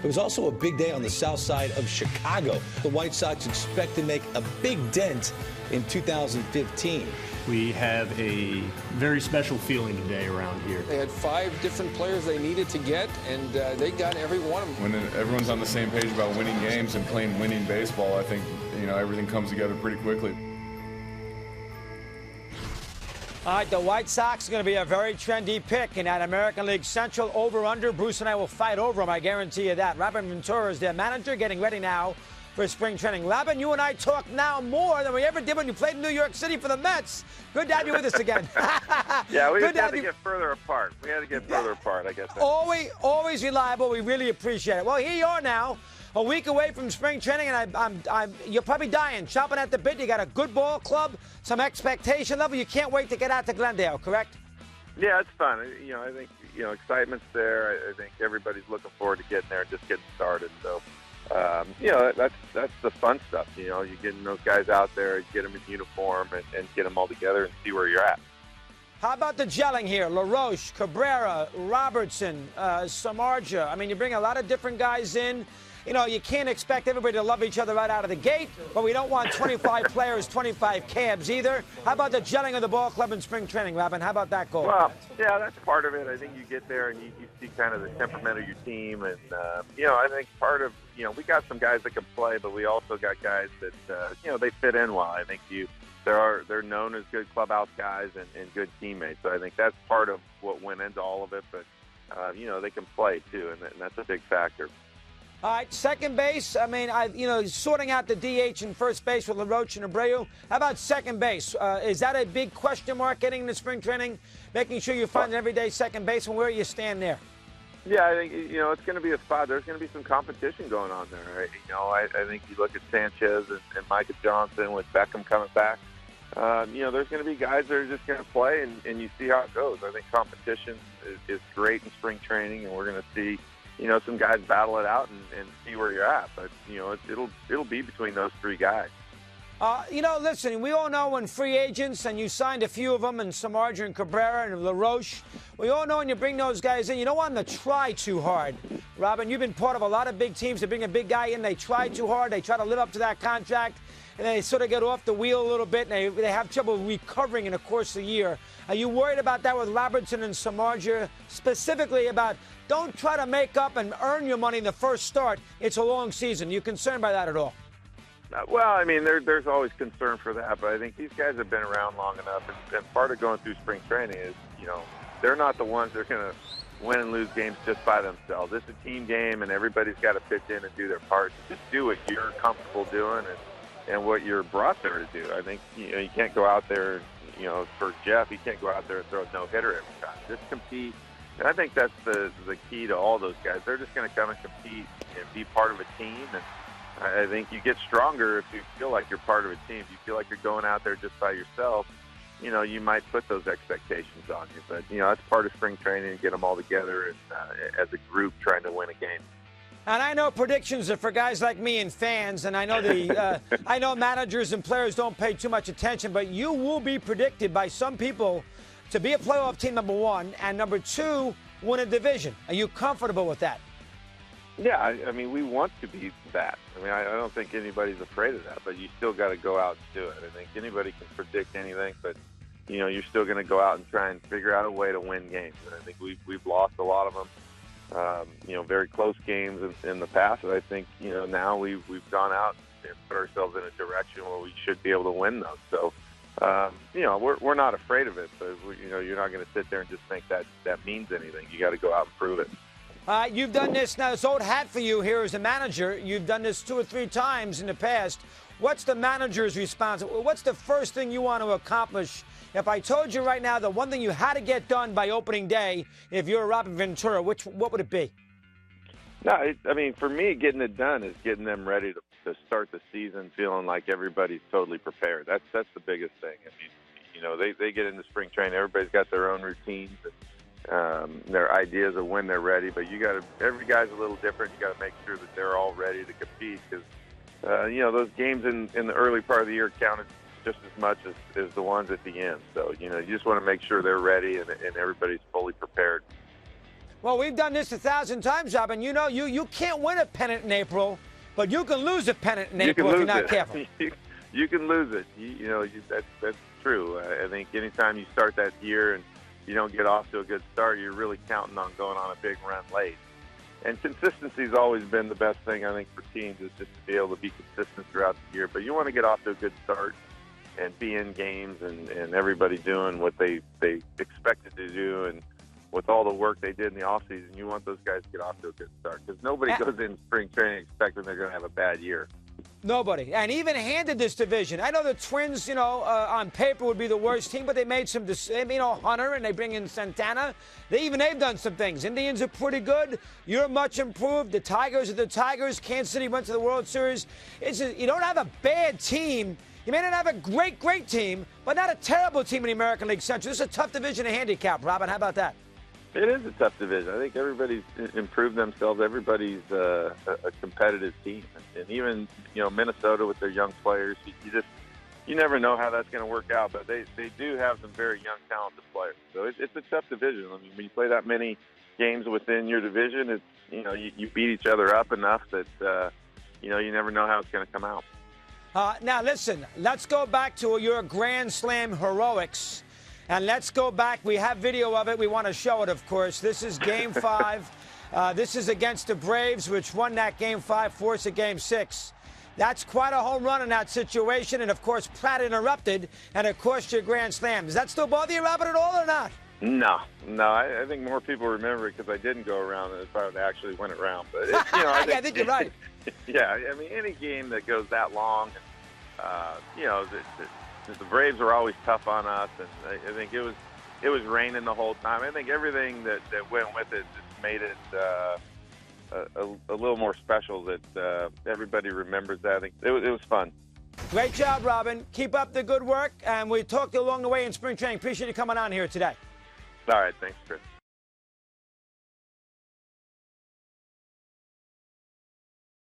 It was also a big day on the south side of Chicago. The White Sox expect to make a big dent in 2015. We have a very special feeling today around here. They had 5 different players they needed to get, and they got every one of them. When everyone's on the same page about winning games and playing winning baseball, I think, everything comes together pretty quickly. All right, the White Sox are going to be a very trendy pick in that American League Central over-under. Bruce and I will fight over them, I guarantee you that. Robin Ventura is their manager, getting ready now for spring training. Robin, you and I talk now more than we ever did when you played in New York City for the Mets. Good to have you with us again. Yeah, we had to get further apart. I guess. Always reliable. We really appreciate it. Well, here you are now, a week away from spring training, and you're probably dying, chomping at the bit. You got a good ball club, some expectation level. You can't wait to get out to Glendale, correct? Yeah, it's fun. I think excitement's there. I think everybody's looking forward to getting there and just getting started. So. That's the fun stuff. You're getting those guys out there, you get them in uniform, and get them all together and see where you're at. How about the gelling here? LaRoche, Cabrera, Robertson, Samardzija. I mean, you bring a lot of different guys in. You can't expect everybody to love each other right out of the gate, but we don't want 25 players, 25 cabs either. How about the gelling of the ball club in spring training, Robin? How about that goal? Well, yeah, that's part of it. I think you get there and you see kind of the temperament of your team. And, I think part of, we got some guys that can play, but we also got guys that, they fit in well. I think they're known as good clubhouse guys and good teammates. So I think that's part of what went into all of it. But, they can play, too, and that's a big factor. All right, second base. I mean, sorting out the DH and first base with LaRoche and Abreu. How about second base? Is that a big question mark getting into spring training, making sure you find an everyday second baseman? Where you stand there? Yeah, I think, it's going to be a spot. There's going to be some competition going on there. Right? I think you look at Sanchez and Micah Johnson with Beckham coming back. There's going to be guys that are just going to play, and you see how it goes. I think competition is great in spring training, and we're going to see some guys battle it out and see where you're at. But, it'll be between those 3 guys. Listen, we all know when free agents, and you signed a few of them, and Samardzija and Cabrera and LaRoche, we all know when you bring those guys in, you don't want them to try too hard. Robin, you've been part of a lot of big teams that bring a big guy in. They try too hard. They try to live up to that contract, and they sort of get off the wheel a little bit, and they have trouble recovering in the course of the year. Are you worried about that with Robertson and Samardzija, specifically about don't try to make up and earn your money in the first start? It's a long season. Are you concerned by that at all? Well, I mean, there's always concern for that, but I think these guys have been around long enough, and part of going through spring training is, they're not the ones that are going to win and lose games just by themselves. It's a team game, and everybody's got to pitch in and do their part. Just do what you're comfortable doing and what you're brought there to do. I think, you can't go out there, for Jeff, he can't go out there and throw a no-hitter every time. Just compete. And I think that's the key to all those guys. They're just going to come and compete and be part of a team. And I think you get stronger if you feel like you're part of a team. If you feel like you're going out there just by yourself, you might put those expectations on you. But, that's part of spring training, and get them all together and, as a group trying to win a game. And I know predictions are for guys like me and fans, and I know I know managers and players don't pay too much attention, but you will be predicted by some people to be a playoff team, number 1, and number 2, win a division. Are you comfortable with that? Yeah, I mean, we want to be that. I mean, I don't think anybody's afraid of that, but you still got to go out and do it. I think anybody can predict anything, but, you're still going to go out and try and figure out a way to win games. And I think we've lost a lot of them. Very close games in the past. And I think, now we've gone out and put ourselves in a direction where we should be able to win those. So, we're not afraid of it, but, you're not going to sit there and just think that means anything. You got to go out and prove it. You've done this now. It's old hat for you here as a manager. You've done this 2 or 3 times in the past. What's the manager's response? What's the first thing you want to accomplish? If I told you right now the one thing you had to get done by opening day, if you're Robin Ventura, what would it be? No, I mean, for me, getting it done is getting them ready to start the season feeling like everybody's totally prepared. That's the biggest thing. I mean, they get into spring training. Everybody's got their own routines and their ideas of when they're ready. But every guy's a little different. You got to make sure that they're all ready to compete because, those games in the early part of the year counted just as much as the ones at the end. So, you just want to make sure they're ready and everybody's fully prepared. Well, we've done this 1,000 times, Robin. You know, you can't win a pennant in April, but you can lose a pennant in April if you're not careful. You can lose it. That's true. I think anytime you start that year and you don't get off to a good start, you're really counting on going on a big run late. And consistency has always been the best thing, I think, for teams, is just to be able to be consistent throughout the year. But you want to get off to a good start and be in games and everybody doing what they expected to do, and with all the work they did in the offseason, you want those guys to get off to a good start, because nobody goes in spring training expecting they're going to have a bad year. Nobody. And even handed this division. I know the Twins, on paper would be the worst team, but they made some, Hunter, and they bring in Santana. They've done some things. Indians are pretty good. You're much improved. The Tigers are the Tigers. Kansas City went to the World Series. You don't have a bad team. You may not have a great team, but not a terrible team in the American League Central. This is a tough division to handicap, Robin. How about that? It is a tough division. I think everybody's improved themselves. Everybody's a competitive team, and even Minnesota with their young players. You never know how that's going to work out, but they do have some very young, talented players. So it's a tough division. I mean, when you play that many games within your division, it's you beat each other up enough that you never know how it's going to come out. Now listen, let's go back to your Grand Slam heroics. And let's go back. We have video of it. We want to show it, of course. This is Game 5. This is against the Braves, which won that Game 5, forced a Game 6. That's quite a home run in that situation. And, of course, Pratt interrupted, and it cost you a Grand Slam. Does that still bother you, Robin, at all or not? No. I think more people remember it because I didn't go around as far as I actually went around. But I think you're right. Yeah, I mean, any game that goes that long, the Braves were always tough on us, and I think it was raining the whole time. I think everything that went with it just made it a little more special, that everybody remembers that. I think it was fun. Great job, Robin. Keep up the good work, and we talked along the way in spring training. Appreciate you coming on here today. All right, thanks, Chris.